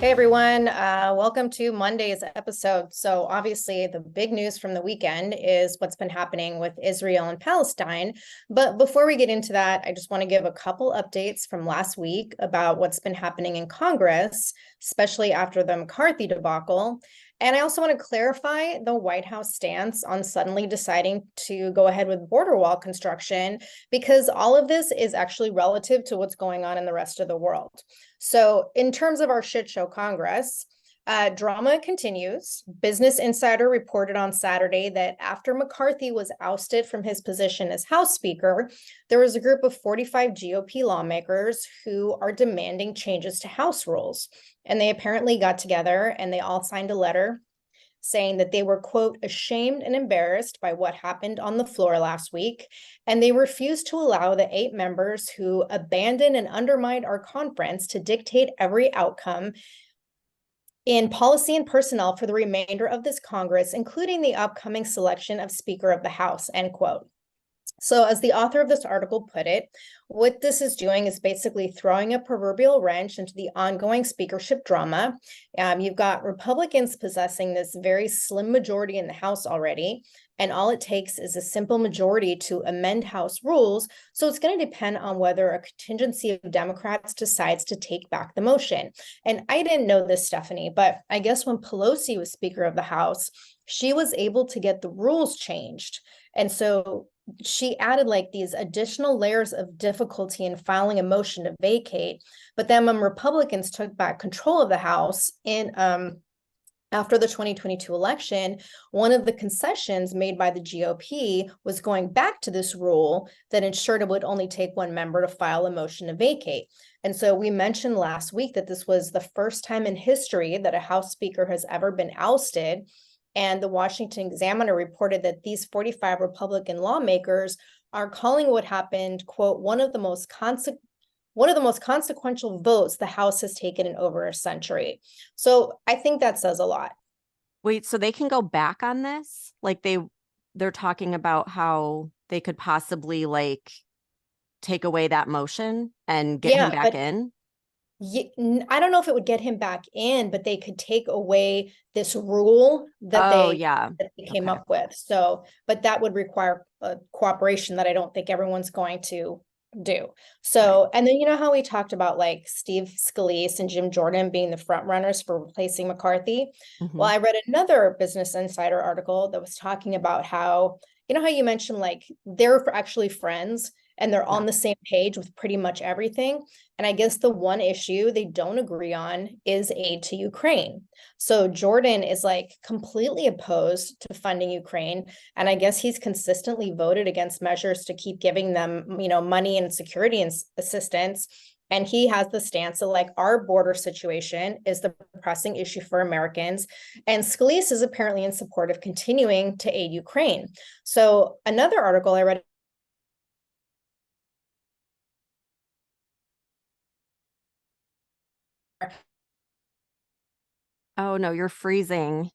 Hey everyone, welcome to Monday's episode. So obviously the big news from the weekend is what's been happening with Israel and Palestine. But before we get into that, I just want to give a couple updates from last week about what's been happening in Congress, especially after the McCarthy debacle. And I also want to clarify the White House stance on suddenly deciding to go ahead with border wall construction, because all of this is actually relative to what's going on in the rest of the world. So, in terms of our shit show Congress, drama continues. Business Insider reported on Saturday that after McCarthy was ousted from his position as House Speaker, there was a group of 45 GOP lawmakers who are demanding changes to House rules. And they apparently got together and they all signed a letter saying that they were, quote, ashamed and embarrassed by what happened on the floor last week. And they refused to allow the 8 members who abandoned and undermined our conference to dictate every outcome in policy and personnel for the remainder of this Congress, including the upcoming selection of Speaker of the House, end quote. So, as the author of this article put it, what this is doing is basically throwing a proverbial wrench into the ongoing speakership drama. You've got Republicans possessing this very slim majority in the House already, and all it takes is a simple majority to amend House rules. So, it's going to depend on whether a contingency of Democrats decides to take back the motion. And I didn't know this, Stephanie, but I guess when Pelosi was Speaker of the House, she was able to get the rules changed. And so she added like these additional layers of difficulty in filing a motion to vacate. But then when Republicans took back control of the House in after the 2022 election, one of the concessions made by the GOP was going back to this rule that ensured it would only take one member to file a motion to vacate. And so we mentioned last week that this was the first time in history that a House Speaker has ever been ousted. And the Washington Examiner reported that these 45 Republican lawmakers are calling what happened, quote, one of the most consequential votes the House has taken in over a century. So I think that says a lot. Wait, so they can go back on this? Like they're talking about how they could possibly like take away that motion and get him back in? I don't know if it would get him back in, but they could take away this rule that Oh, they yeah. came Okay. up with. So, but that would require cooperation that I don't think everyone's going to do. Right. So, and then you know how we talked about like Steve Scalise and Jim Jordan being the front runners for replacing McCarthy? hmm Well, I read another Business Insider article that was talking about how, you know how you mentioned like they're actually friends and they're Yeah. on the same page with pretty much everything. And I guess the one issue they don't agree on is aid to Ukraine. So Jordan is like completely opposed to funding Ukraine. And I guess he's consistently voted against measures to keep giving them, money and security and assistance. And he has the stance that like our border situation is the pressing issue for Americans. And Scalise is apparently in support of continuing to aid Ukraine. So another article I read Oh, no, you're freezing.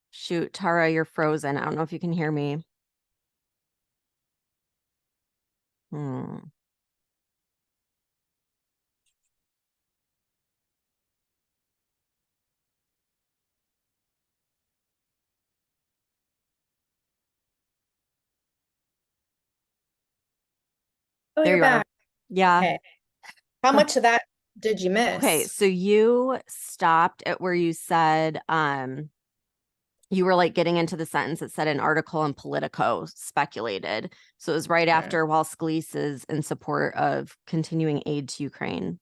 Shoot, Tara, you're frozen. I don't know if you can hear me. Hmm. Oh, There you're you are. back. Yeah. Okay. How much of that did you Okay, miss? so you stopped at where you said you were like getting into the sentence that said an article in Politico speculated. So it was right Hmm. after while Scalise is in support of continuing aid to Ukraine.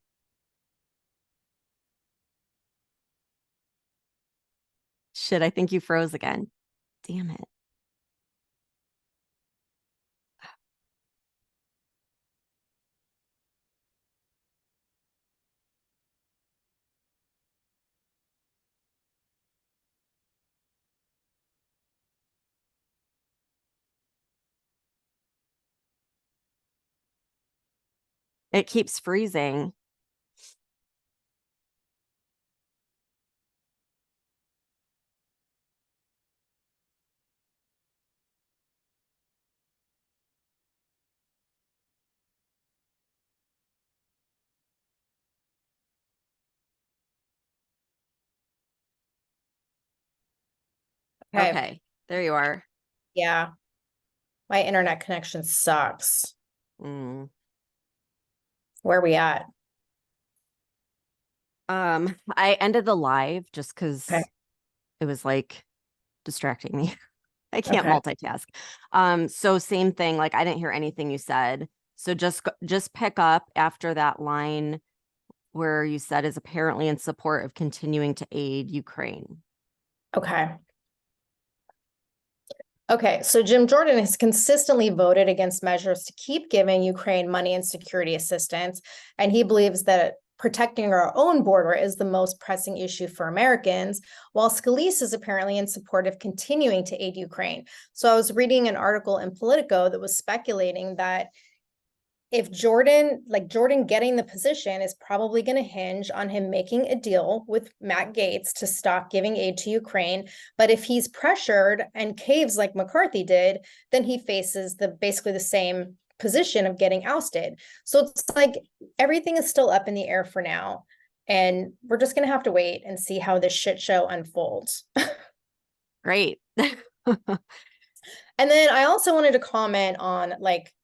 Shit, I think you froze again. Damn it. It keeps freezing. Okay. Okay, there you are. Yeah. My internet connection sucks. Mm. Where are we at? I ended the live just Okay. because it was like distracting me. I can't Okay. multitask. So same thing, like I didn't hear anything you said. So just pick up after that line where you said is apparently in support of continuing to aid Ukraine. Okay. Okay, so Jim Jordan has consistently voted against measures to keep giving Ukraine money and security assistance, and he believes that protecting our own border is the most pressing issue for Americans, while Scalise is apparently in support of continuing to aid Ukraine. So I was reading an article in Politico that was speculating that if Jordan getting the position is probably going to hinge on him making a deal with Matt Gaetz to stop giving aid to Ukraine. But if he's pressured and caves like McCarthy did, then he faces basically the same position of getting ousted. So it's like everything is still up in the air for now. And we're just going to have to wait and see how this shit show unfolds. Great. And then I also wanted to comment on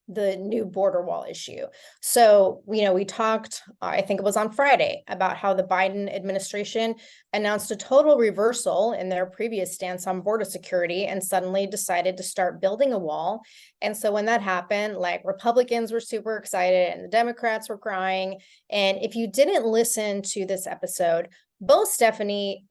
the new border wall issue. So, we talked, I think it was on Friday, about how the Biden administration announced a total reversal in their previous stance on border security and suddenly decided to start building a wall. And so when that happened, Republicans were super excited and the Democrats were crying. And if you didn't listen to this episode, both Stephanie,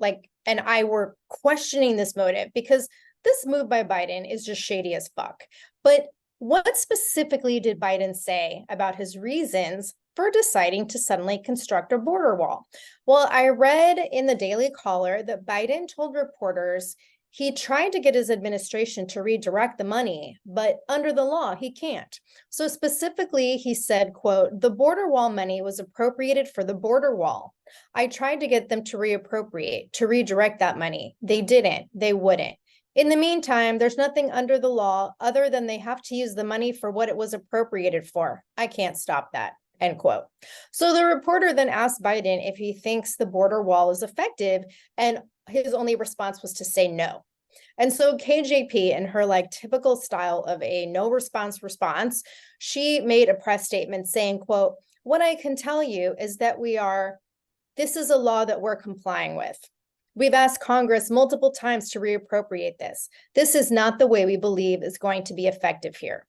and I were questioning this motive because this move by Biden is just shady as fuck. But what specifically did Biden say about his reasons for deciding to suddenly construct a border wall? Well, I read in the Daily Caller that Biden told reporters he tried to get his administration to redirect the money, but under the law, he can't. So specifically, he said, quote, "The border wall money was appropriated for the border wall. I tried to get them to reappropriate, to redirect that money. They didn't, they wouldn't. In the meantime, there's nothing under the law other than they have to use the money for what it was appropriated for. I can't stop that." End quote. So the reporter then asked Biden if he thinks the border wall is effective, and his only response was to say no. And so KJP, in her typical style of a no response, she made a press statement saying, quote, "What I can tell you is that this is a law that we're complying with. We've asked Congress multiple times to reappropriate this. This is not the way we believe is going to be effective here."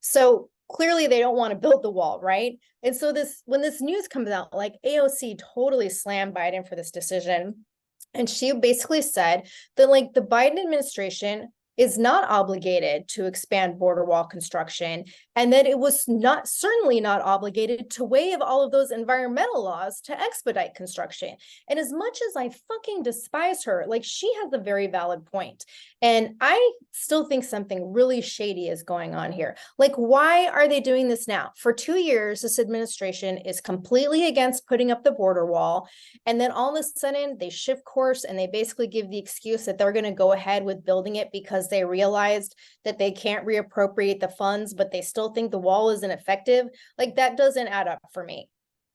So clearly they don't want to build the wall, right? And so when this news comes out, AOC totally slammed Biden for this decision. And she basically said that the Biden administration is not obligated to expand border wall construction, and that it was certainly not obligated to waive all of those environmental laws to expedite construction. And as much as I fucking despise her, she has a very valid point. And I still think something really shady is going on here. Why are they doing this now? For 2 years, this administration is completely against putting up the border wall. And then all of a sudden they shift course and they basically give the excuse that they're going to go ahead with building it because they realized that they can't reappropriate the funds, but they still think the wall isn't effective. That doesn't add up for me.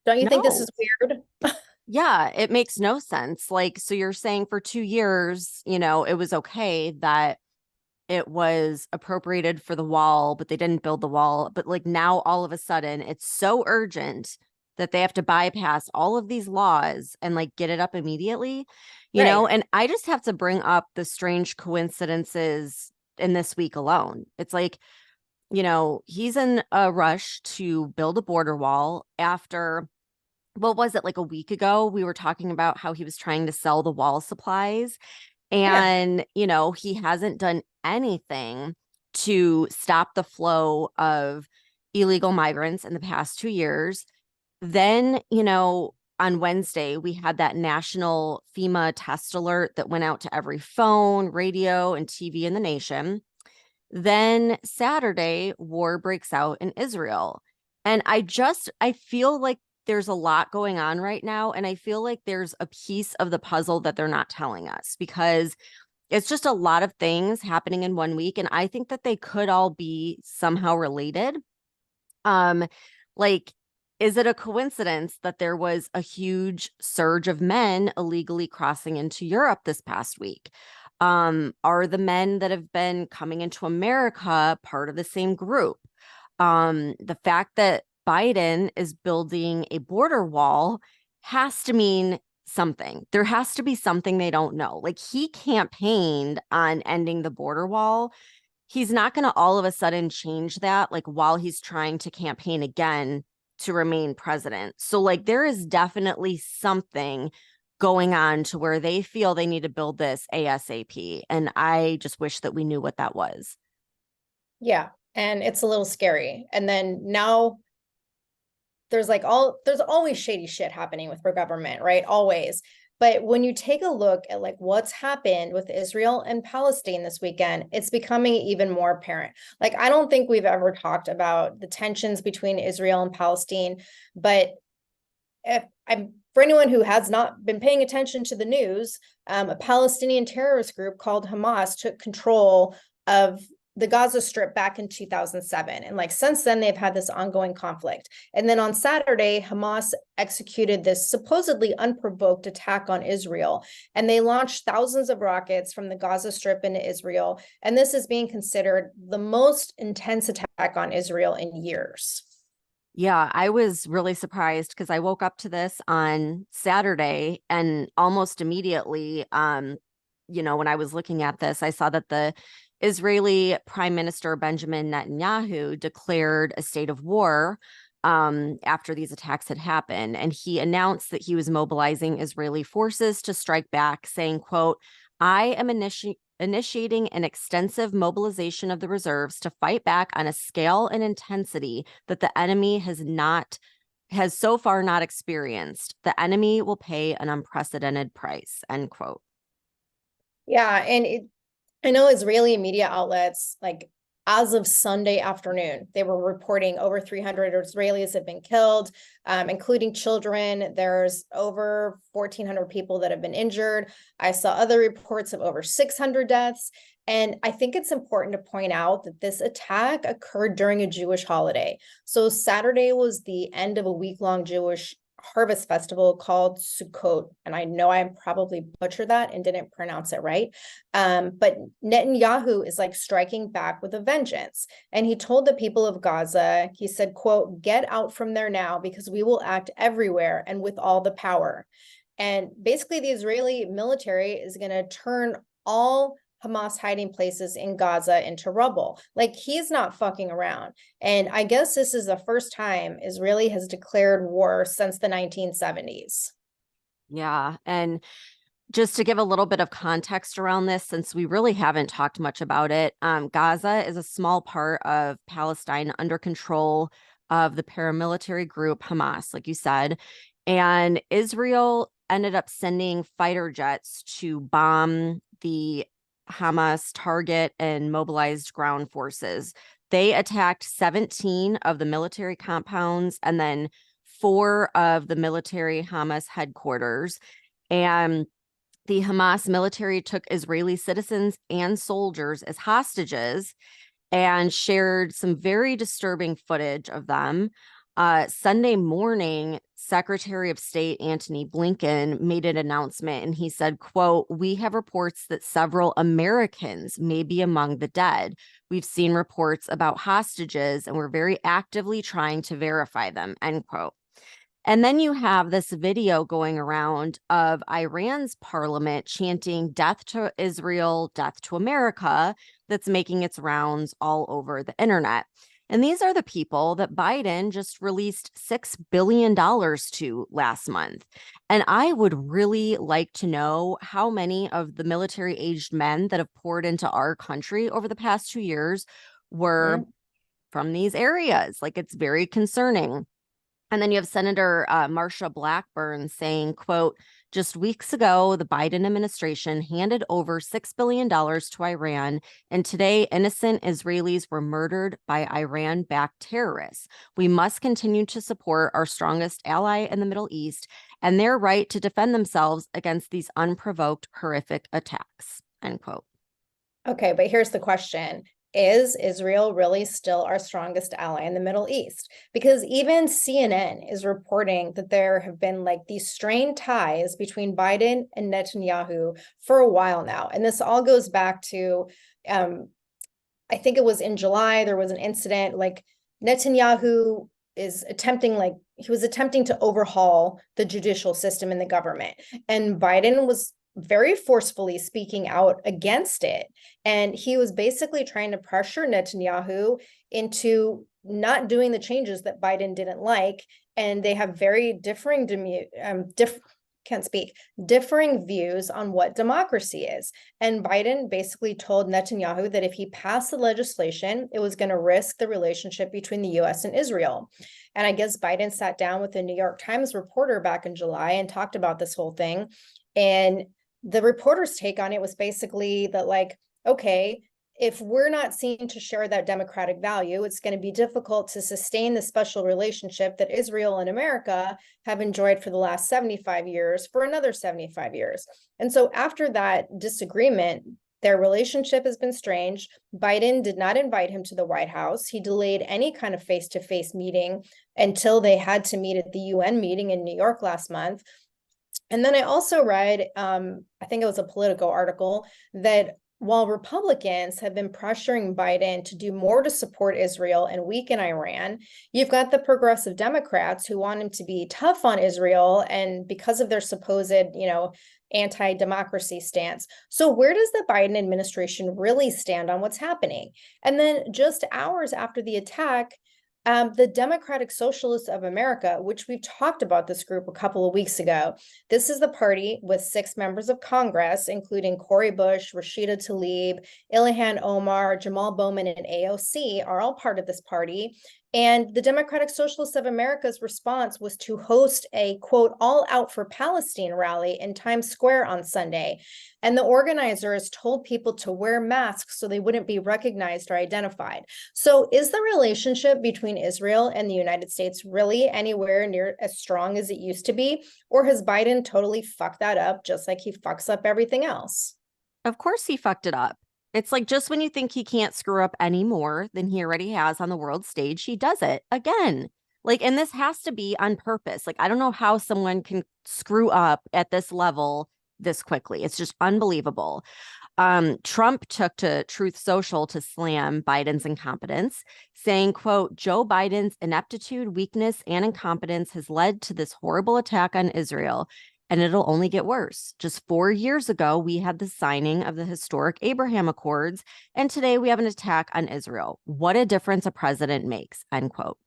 Don't you think this is weird? Yeah, it makes no sense. So you're saying for 2 years, it was okay that it was appropriated for the wall, but they didn't build the wall. But now all of a sudden it's so urgent that they have to bypass all of these laws and get it up immediately, Right. And I just have to bring up the strange coincidences in this week alone. It's he's in a rush to build a border wall after, what was it, like a week ago, we were talking about how he was trying to sell the wall supplies. Yeah. And, he hasn't done anything to stop the flow of illegal migrants in the past 2 years. Then, on Wednesday, we had that national FEMA test alert that went out to every phone, radio, and TV in the nation. Then Saturday, war breaks out in Israel. And I feel like there's a lot going on right now. And I feel like there's a piece of the puzzle that they're not telling us because it's just a lot of things happening in 1 week. And I think that they could all be somehow related. Um, like, is it a coincidence that there was a huge surge of men illegally crossing into Europe this past week? Are the men that have been coming into America part of the same group? The fact that Biden is building a border wall has to mean something. There has to be something they don't know. Like, he campaigned on ending the border wall. He's not going to all of a sudden change that, like, while he's trying to campaign again to remain president. So, like, there is definitely something going on to where they feel they need to build this ASAP. And I just wish that we knew what that was. Yeah, and it's a little scary. And then now there's always shady shit happening with our government, right? Always. But when you take a look at like what's happened with Israel and Palestine this weekend, it's becoming even more apparent. Like, I don't think we've ever talked about the tensions between Israel and Palestine, but if I'm for anyone who has not been paying attention to the news, a Palestinian terrorist group called Hamas took control of the Gaza Strip back in 2007. And like since then, they've had this ongoing conflict. And then on Saturday, Hamas executed this supposedly unprovoked attack on Israel. And they launched thousands of rockets from the Gaza Strip into Israel. And this is being considered the most intense attack on Israel in years. Yeah, I was really surprised because I woke up to this on Saturday and almost immediately, when I was looking at this, I saw that the Israeli Prime Minister Benjamin Netanyahu declared a state of war after these attacks had happened. And he announced that he was mobilizing Israeli forces to strike back, saying, quote, I am initiating an extensive mobilization of the reserves to fight back on a scale and intensity that the enemy has so far not experienced. The enemy will pay an unprecedented price, end quote. Yeah, and I know Israeli media outlets, like as of Sunday afternoon, they were reporting over 300 Israelis have been killed, including children. There's over 1,400 people that have been injured. I saw other reports of over 600 deaths. And I think it's important to point out that this attack occurred during a Jewish holiday. So Saturday was the end of a week-long Jewish harvest festival called Sukkot. And I know I probably butchered that and didn't pronounce it right. But Netanyahu is like striking back with a vengeance. And he told the people of Gaza, he said, quote, get out from there now because we will act everywhere and with all the power. And basically the Israeli military is going to turn all Hamas hiding places in Gaza into rubble. Like, he's not fucking around. And I guess this is the first time Israeli has declared war since the 1970s. Yeah. And just to give a little bit of context around this, since we really haven't talked much about it, Gaza is a small part of Palestine under control of the paramilitary group Hamas, like you said. And Israel ended up sending fighter jets to bomb the Hamas target and mobilized ground forces. They attacked 17 of the military compounds and then 4 of the military Hamas headquarters. And the Hamas military took Israeli citizens and soldiers as hostages and shared some very disturbing footage of them. Sunday morning, Secretary of State Antony Blinken made an announcement and he said, quote, we have reports that several Americans may be among the dead. We've seen reports about hostages and we're very actively trying to verify them, end quote. And then you have this video going around of Iran's parliament chanting death to Israel, death to America, that's making its rounds all over the internet. And these are the people that Biden just released $6 billion to last month. And I would really like to know how many of the military aged men that have poured into our country over the past 2 years were from these areas. Like, it's very concerning. And then you have Senator Marsha Blackburn saying, quote, just weeks ago, the Biden administration handed over $6 billion to Iran, and today innocent Israelis were murdered by Iran-backed terrorists. We must continue to support our strongest ally in the Middle East and their right to defend themselves against these unprovoked, horrific attacks, end quote. Okay, but here's the question. is Israel really still our strongest ally in the Middle East? Because even CNN is reporting that there have been like these strained ties between Biden and Netanyahu for a while now. And this all goes back to, I think it was in July, there was an incident like Netanyahu is attempting like he was attempting to overhaul the judicial system in the government, and Biden was very forcefully speaking out against it, and he was basically trying to pressure Netanyahu into not doing the changes that Biden didn't like. And they have very can't speak, differing views on what democracy is. And Biden basically told Netanyahu that if he passed the legislation, it was going to risk the relationship between the US and Israel. And I guess Biden sat down with a New York Times reporter back in July and talked about this whole thing. And the reporter's take on it was basically that, like, okay, if we're not seen to share that democratic value, it's going to be difficult to sustain the special relationship that Israel and America have enjoyed for the last 75 years for another 75 years. And so after that disagreement, their relationship has been strange. Biden did not invite him to the White House. He delayed any kind of face-to-face meeting until they had to meet at the UN meeting in New York last month. And then I also read, I think it was a Politico article, that while Republicans have been pressuring Biden to do more to support Israel and weaken Iran, you've got the progressive Democrats who want him to be tough on Israel, and because of their supposed, anti-democracy stance. So where does the Biden administration really stand on what's happening? And then just hours after the attack, the Democratic Socialists of America, which we've talked about this group a couple of weeks ago. This is the party with 6 members of Congress, including Cori Bush, Rashida Tlaib, Ilhan Omar, Jamal Bowman, and AOC are all part of this party. And the Democratic Socialists of America's response was to host a, quote, all out for Palestine rally in Times Square on Sunday. And the organizers told people to wear masks so they wouldn't be recognized or identified. So is the relationship between Israel and the United States really anywhere near as strong as it used to be? Or has Biden totally fucked that up, just like he fucks up everything else? Of course he fucked it up. It's like just when you think he can't screw up any more than he already has on the world stage, he does it again. Like, and this has to be on purpose. Like, I don't know how someone can screw up at this level this quickly. It's just unbelievable. Trump took to Truth Social to slam Biden's incompetence, saying, quote, Joe Biden's ineptitude, weakness, and incompetence has led to this horrible attack on Israel, and it'll only get worse. Just 4 years ago, we had the signing of the historic Abraham Accords, and today we have an attack on Israel. What a difference a president makes, end quote.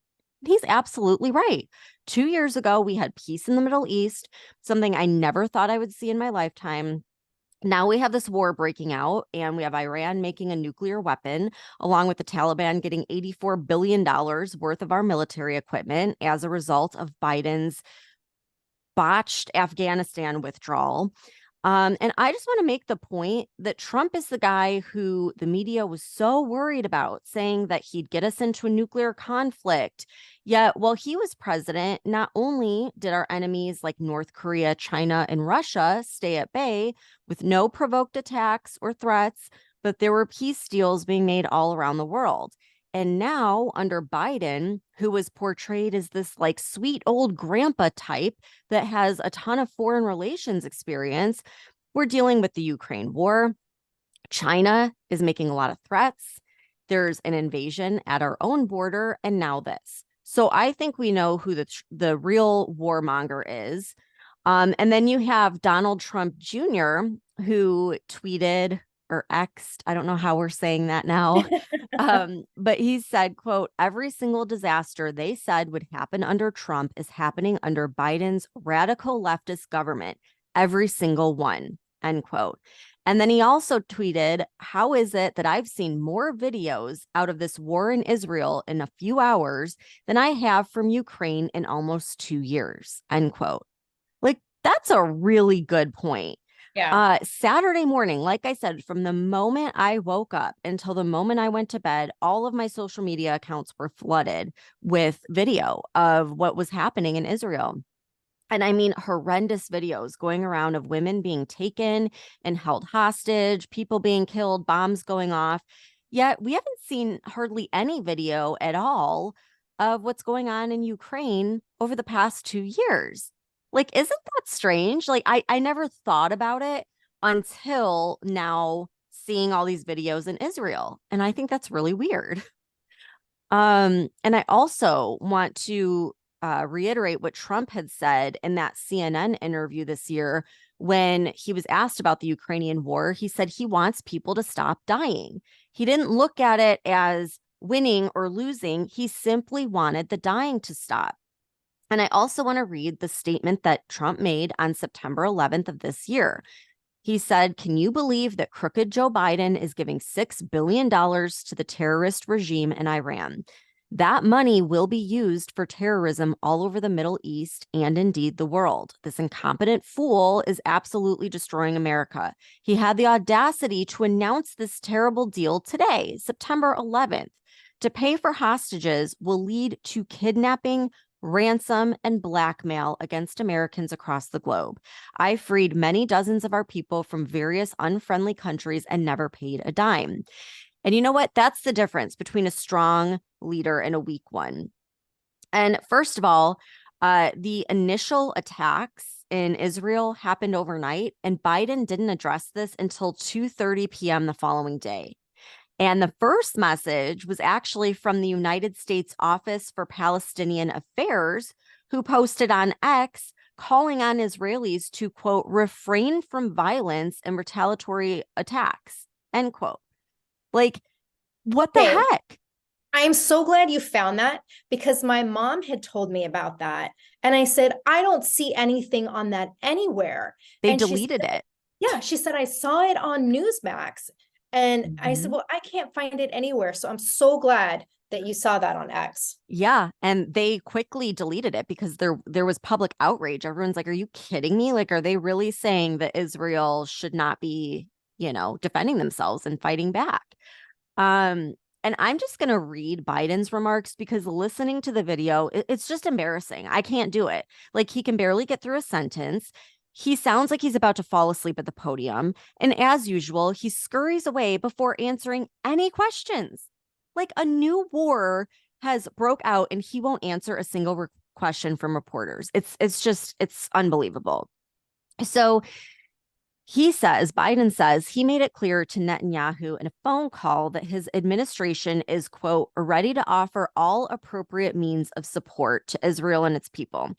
He's absolutely right. 2 years ago, we had peace in the Middle East, something I never thought I would see in my lifetime. Now we have this war breaking out, and we have Iran making a nuclear weapon, along with the Taliban getting $84 billion worth of our military equipment as a result of Biden's botched Afghanistan withdrawal. And I just want to make the point that Trump is the guy who the media was so worried about, saying that he'd get us into a nuclear conflict. Yet while he was president, not only did our enemies like North Korea, China, and Russia stay at bay with no provoked attacks or threats, but there were peace deals being made all around the world. And now under Biden, who was portrayed as this like sweet old grandpa type that has a ton of foreign relations experience, we're dealing with the Ukraine war. China is making a lot of threats. There's an invasion at our own border, and now this. So I think we know who the real warmonger is. And then you have Donald Trump Jr., who tweeted or X'd, I don't know how we're saying that now. But he said, quote, every single disaster they said would happen under Trump is happening under Biden's radical leftist government. Every single one, end quote. And then he also tweeted, how is it that I've seen more videos out of this war in Israel in a few hours than I have from Ukraine in almost 2 years, end quote. Like, that's a really good point. Yeah. Saturday morning, like I said, from the moment I woke up until the moment I went to bed, all of my social media accounts were flooded with video of what was happening in Israel. And I mean, horrendous videos going around of women being taken and held hostage, people being killed, bombs going off. Yet we haven't seen hardly any video at all of what's going on in Ukraine over the past 2 years. Like, isn't that strange? Like, I never thought about it until now seeing all these videos in Israel. And I think that's really weird. And I also want to reiterate what Trump had said in that CNN interview this year when he was asked about the Ukrainian war. He said he wants people to stop dying. He didn't look at it as winning or losing. He simply wanted the dying to stop. And I also want to read the statement that Trump made on September 11th of this year. He said, "Can you believe that crooked Joe Biden is giving $6 billion to the terrorist regime in Iran? That money will be used for terrorism all over the Middle East and indeed the world. This incompetent fool is absolutely destroying America. He had the audacity to announce this terrible deal today, September 11th. To pay for hostages will lead to kidnapping, ransom, and blackmail against Americans across the globe. I freed many dozens of our people from various unfriendly countries and never paid a dime." And you know what? That's the difference between a strong leader and a weak one. And first of all, the initial attacks in Israel happened overnight, and Biden didn't address this until 2:30 p.m. the following day. And the first message was actually from the United States Office for Palestinian Affairs, who posted on X calling on Israelis to, quote, refrain from violence and retaliatory attacks, end quote. Like, what the Okay. heck? I'm so glad you found that because my mom had told me about that. And I said, I don't see anything on that anywhere. They And she deleted said, it. yeah, she said, I saw it on Newsmax. And I said, Mhm. well, I can't find it anywhere. So I'm so glad that you saw that on X. Yeah, and they quickly deleted it because there was public outrage. Everyone's like, "Are you kidding me? Like, are they really saying that Israel should not be, defending themselves and fighting back?" Um, and I'm just going to read Biden's remarks because listening to the video, it's just embarrassing. I can't do it. Like, he can barely get through a sentence. He sounds like he's about to fall asleep at the podium. And as usual, he scurries away before answering any questions. Like, a new war has broke out and he won't answer a single question from reporters. It's unbelievable. So Biden says he made it clear to Netanyahu in a phone call that his administration is, quote, ready to offer all appropriate means of support to Israel and its people.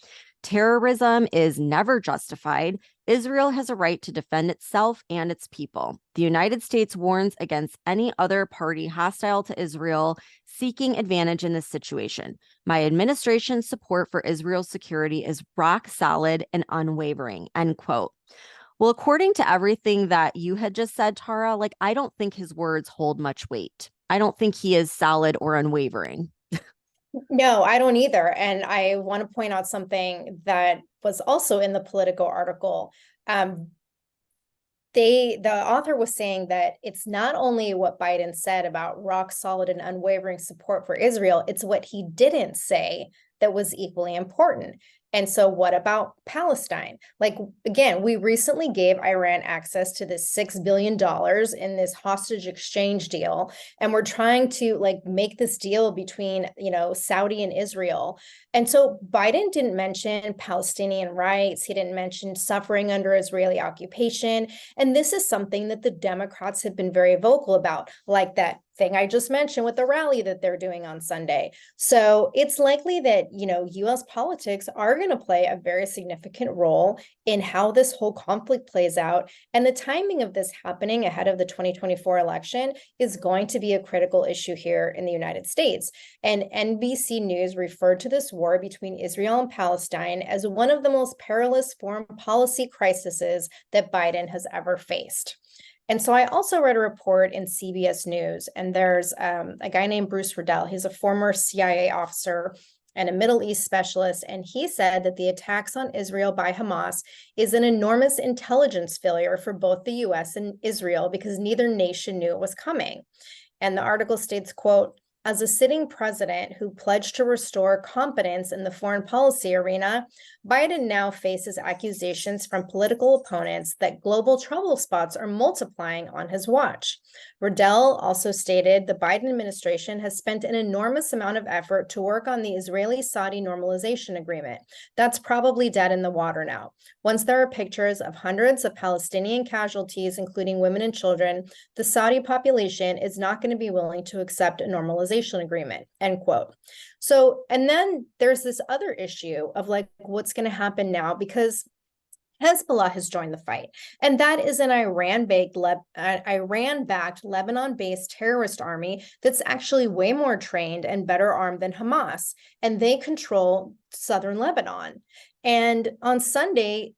Terrorism is never justified. Israel has a right to defend itself and its people. The United States warns against any other party hostile to Israel seeking advantage in this situation. My administration's support for Israel's security is rock solid and unwavering, end quote. Well, according to everything that you had just said, Tara, like, I don't think his words hold much weight. I don't think he is solid or unwavering. No, I don't either. And I want to point out something that was also in the Politico article. Um, the author was saying that it's not only what Biden said about rock solid and unwavering support for Israel, it's what he didn't say that was equally important. And so what about Palestine? Like, again, we recently gave Iran access to this $6 billion in this hostage exchange deal. And we're trying to like make this deal between, Saudi and Israel. And so Biden didn't mention Palestinian rights. He didn't mention suffering under Israeli occupation. And this is something that the Democrats have been very vocal about, like that thing I just mentioned with the rally that they're doing on Sunday. So it's likely that, US politics are going to play a very significant role in how this whole conflict plays out. And the timing of this happening ahead of the 2024 election is going to be a critical issue here in the United States. And NBC News referred to this war between Israel and Palestine as one of the most perilous foreign policy crises that Biden has ever faced. And so I also read a report in CBS News, and there's a guy named Bruce Riddell. He's a former CIA officer and a Middle East specialist. And he said that the attacks on Israel by Hamas is an enormous intelligence failure for both the US and Israel because neither nation knew it was coming. And the article states, quote, As a sitting president who pledged to restore confidence in the foreign policy arena, Biden now faces accusations from political opponents that global trouble spots are multiplying on his watch. Riddell also stated the Biden administration has spent an enormous amount of effort to work on the Israeli-Saudi normalization agreement. That's probably dead in the water now. Once there are pictures of hundreds of Palestinian casualties, including women and children, the Saudi population is not going to be willing to accept a normalization agreement, end quote. So, and then there's this other issue of like, what's going to happen now, because Hezbollah has joined the fight, and that is an Iran-backed Lebanon-based terrorist army that's actually way more trained and better armed than Hamas, and they control southern Lebanon. And on Sunday,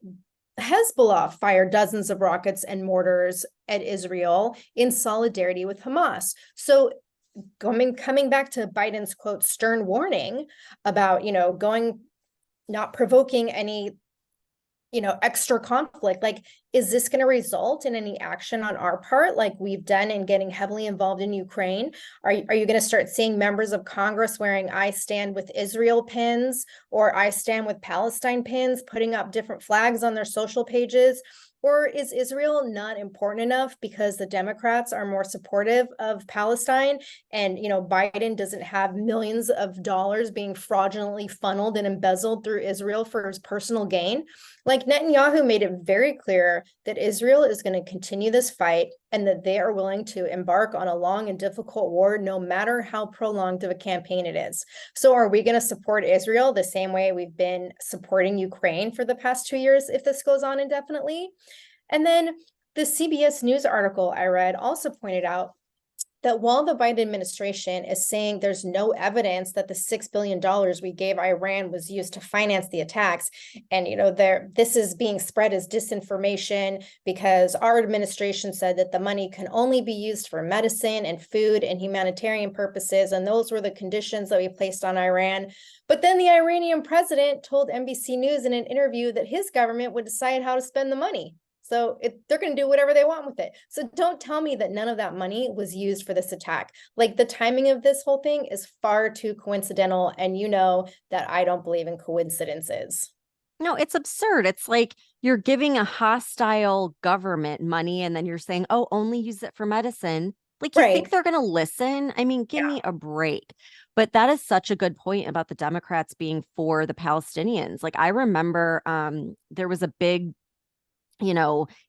Hezbollah fired dozens of rockets and mortars at Israel in solidarity with Hamas. So coming back to Biden's quote stern warning about, not provoking any extra conflict, like, is this going to result in any action on our part like we've done in getting heavily involved in Ukraine? Are you going to start seeing members of Congress wearing I stand with Israel pins or I stand with Palestine pins, putting up different flags on their social pages? Or is Israel not important enough because the Democrats are more supportive of Palestine, and Biden doesn't have millions of dollars being fraudulently funneled and embezzled through Israel for his personal gain? Like, Netanyahu made it very clear that Israel is going to continue this fight and that they are willing to embark on a long and difficult war, no matter how prolonged of a campaign it is. So are we going to support Israel the same way we've been supporting Ukraine for the past 2 years if this goes on indefinitely? And then the CBS News article I read also pointed out that while the Biden administration is saying there's no evidence that the $6 billion we gave Iran was used to finance the attacks, and this is being spread as disinformation because our administration said that the money can only be used for medicine and food and humanitarian purposes, and those were the conditions that we placed on Iran. But then the Iranian president told NBC News in an interview that his government would decide how to spend the money. So they're going to do whatever they want with it. So don't tell me that none of that money was used for this attack. Like, the timing of this whole thing is far too coincidental. And you know that I don't believe in coincidences. No, it's absurd. It's like you're giving a hostile government money and then you're saying, oh, only use it for medicine. Like, you think they're going to listen? I mean, give me a break. But that is such a good point about the Democrats being for the Palestinians. Like, I remember there was a big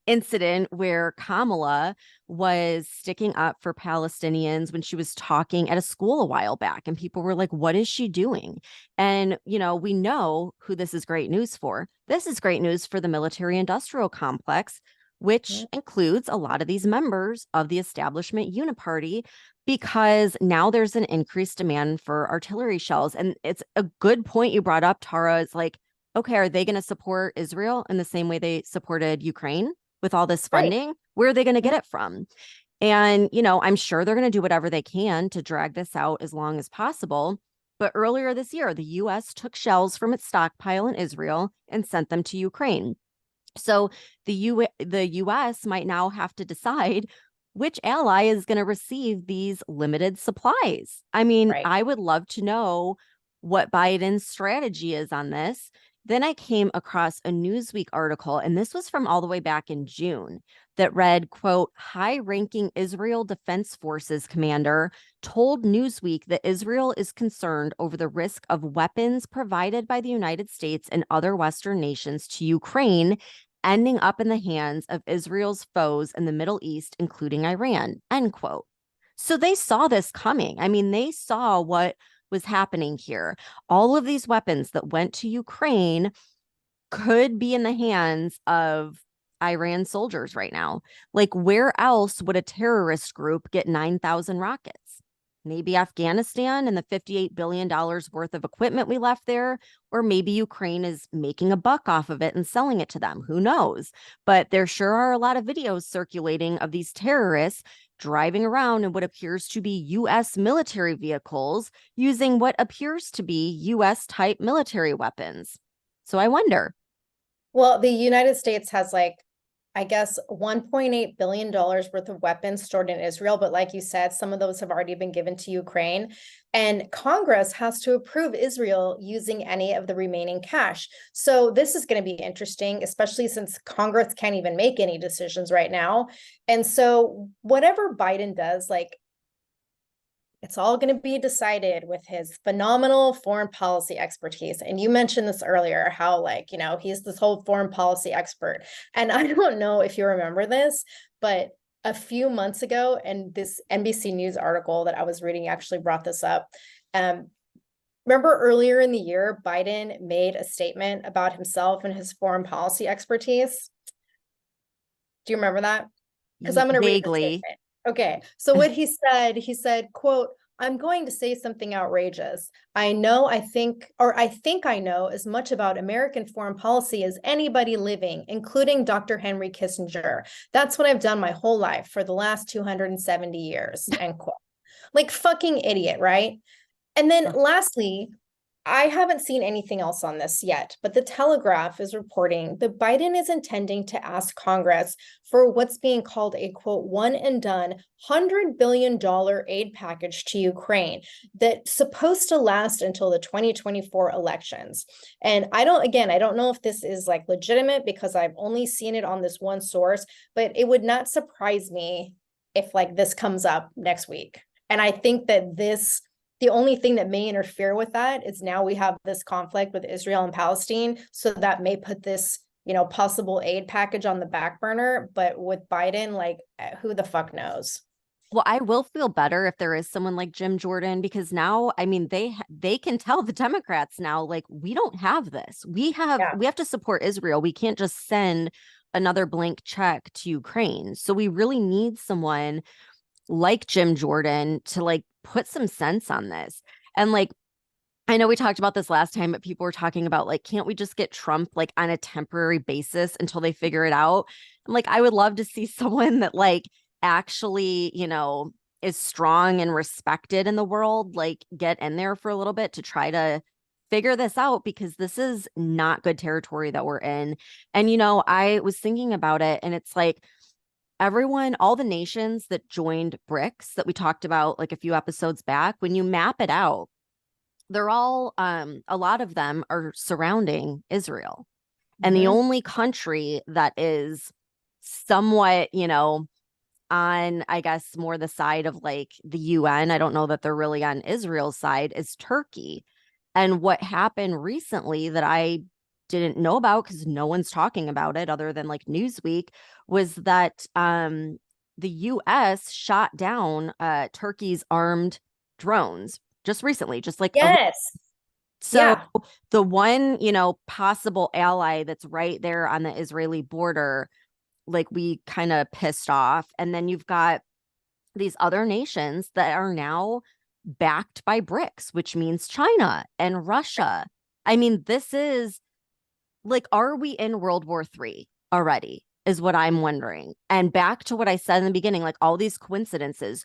incident where Kamala was sticking up for Palestinians when she was talking at a school a while back. And people were like, what is she doing? And, we know who this is great news for. This is great news for the military industrial complex, which includes a lot of these members of the establishment uniparty, because now there's an increased demand for artillery shells. And it's a good point you brought up, Tara. It's like, okay, are they going to support Israel in the same way they supported Ukraine with all this funding? Where are they going to get it from? And, I'm sure they're going to do whatever they can to drag this out as long as possible. But earlier this year, the U.S. took shells from its stockpile in Israel and sent them to Ukraine. So the U.S. might now have to decide which ally is going to receive these limited supplies. I mean, I would love to know what Biden's strategy is on this. Then I came across a Newsweek article, and this was from all the way back in June, that read, quote, high-ranking Israel Defense Forces commander told Newsweek that Israel is concerned over the risk of weapons provided by the United States and other Western nations to Ukraine ending up in the hands of Israel's foes in the Middle East, including Iran, end quote. So they saw this coming. I mean, they saw what was happening here. All of these weapons that went to Ukraine could be in the hands of Iran soldiers right now. Like, where else would a terrorist group get 9,000 rockets? Maybe Afghanistan and the $58 billion worth of equipment we left there, or maybe Ukraine is making a buck off of it and selling it to them. Who knows? But there sure are a lot of videos circulating of these terrorists driving around in what appears to be U.S. military vehicles using what appears to be U.S. type military weapons. So I wonder. Well, the United States has like I guess, $1.8 billion worth of weapons stored in Israel. But like you said, some of those have already been given to Ukraine. And Congress has to approve Israel using any of the remaining cash. So this is going to be interesting, especially since Congress can't even make any decisions right now. And so whatever Biden does, like, it's all going to be decided with his phenomenal foreign policy expertise. And you mentioned this earlier, how, like, he's this whole foreign policy expert. And I don't know if you remember this, but a few months ago, and this NBC News article that I was reading actually brought this up. Remember earlier in the year, Biden made a statement about himself and his foreign policy expertise. Do you remember that? Because I'm going to read the Vaguely. statement. Okay, so what he said, quote, "I'm going to say something outrageous. I think I know as much about American foreign policy as anybody living, including Dr. Henry Kissinger. That's what I've done my whole life for the last 270 years," end quote. Like, fucking idiot, right? And then lastly, I haven't seen anything else on this yet, but the Telegraph is reporting that Biden is intending to ask Congress for what's being called a quote, one and done $100 billion aid package to Ukraine that's supposed to last until the 2024 elections. And I don't know if this is like legitimate because I've only seen it on this one source, but it would not surprise me if like this comes up next week. And I think that the only thing that may interfere with that is now we have this conflict with Israel and Palestine. So that may put this, possible aid package on the back burner. But with Biden, like, who the fuck knows? Well, I will feel better if there is someone like Jim Jordan, because now, I mean, they can tell the Democrats now, like, we don't have this. We have to support Israel. We can't just send another blank check to Ukraine. So we really need someone like Jim Jordan to like put some sense on this. And like, I know we talked about this last time, but people were talking about like, can't we just get Trump like on a temporary basis until they figure it out? I'm like, I would love to see someone that like actually, is strong and respected in the world, like get in there for a little bit to try to figure this out, because this is not good territory that we're in. And, I was thinking about it, and it's like, all the nations that joined BRICS that we talked about like a few episodes back, when you map it out, they're all, a lot of them are surrounding Israel. And the only country that is somewhat, on, I guess, more the side of like the UN, I don't know that they're really on Israel's side, is Turkey. And what happened recently that I didn't know about, because no one's talking about it other than like Newsweek, was that the US shot down Turkey's armed drones just recently, just like Yes. so the one, possible ally that's right there on the Israeli border, like we kind of pissed off. And then you've got these other nations that are now backed by BRICS, which means China and Russia. I mean, this is like, are we in World War III already? Is what I'm wondering. And back to what I said in the beginning, like all these coincidences.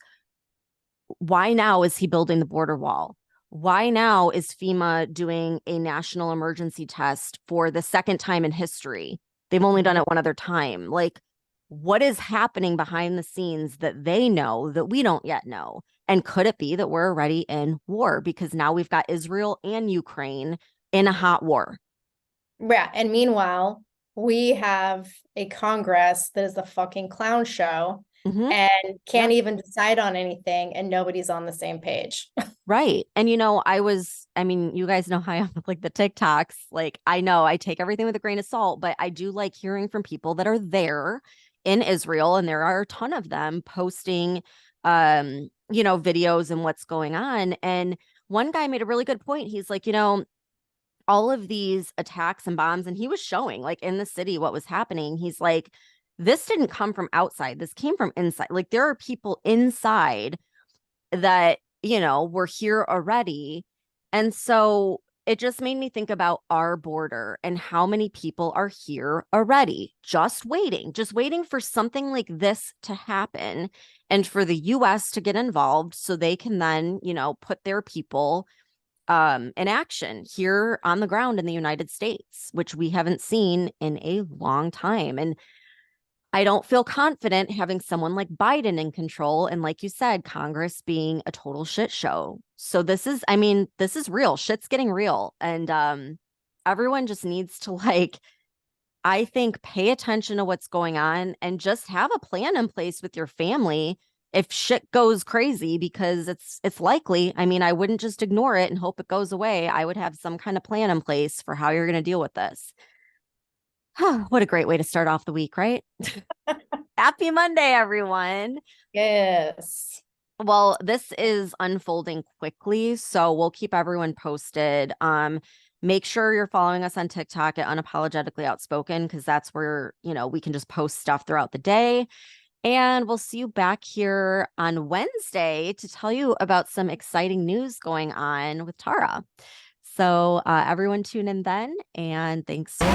Why now is he building the border wall? Why now is FEMA doing a national emergency test for the second time in history? They've only done it one other time. Like, what is happening behind the scenes that they know that we don't yet know? And could it be that we're already in war? Because now we've got Israel and Ukraine in a hot war. Yeah. And meanwhile, we have a Congress that is a fucking clown show and can't even decide on anything, and nobody's on the same page. Right. And I mean, you guys know how I am with like the TikToks. Like, I know I take everything with a grain of salt, but I do like hearing from people that are there in Israel, and there are a ton of them posting videos and what's going on. And one guy made a really good point. He's like, all of these attacks and bombs, and he was showing like in the city what was happening. He's like, this didn't come from outside. This came from inside. Like, there are people inside that, were here already. And so it just made me think about our border and how many people are here already, just waiting for something like this to happen, and for the US to get involved so they can then, put their people in action here on the ground in the United States, which we haven't seen in a long time. And I don't feel confident having someone like Biden in control. And like you said, Congress being a total shit show. So this is, I mean, this is real. Shit's getting real. And everyone just needs to like, I think, pay attention to what's going on and just have a plan in place with your family if shit goes crazy, because it's likely. I mean, I wouldn't just ignore it and hope it goes away. I would have some kind of plan in place for how you're going to deal with this. What a great way to start off the week, right? Happy Monday, everyone. Yes. Well, this is unfolding quickly, so we'll keep everyone posted. Make sure you're following us on TikTok at Unapologetically Outspoken, because that's where, we can just post stuff throughout the day. And we'll see you back here on Wednesday to tell you about some exciting news going on with Tara. So everyone tune in then, and thanks for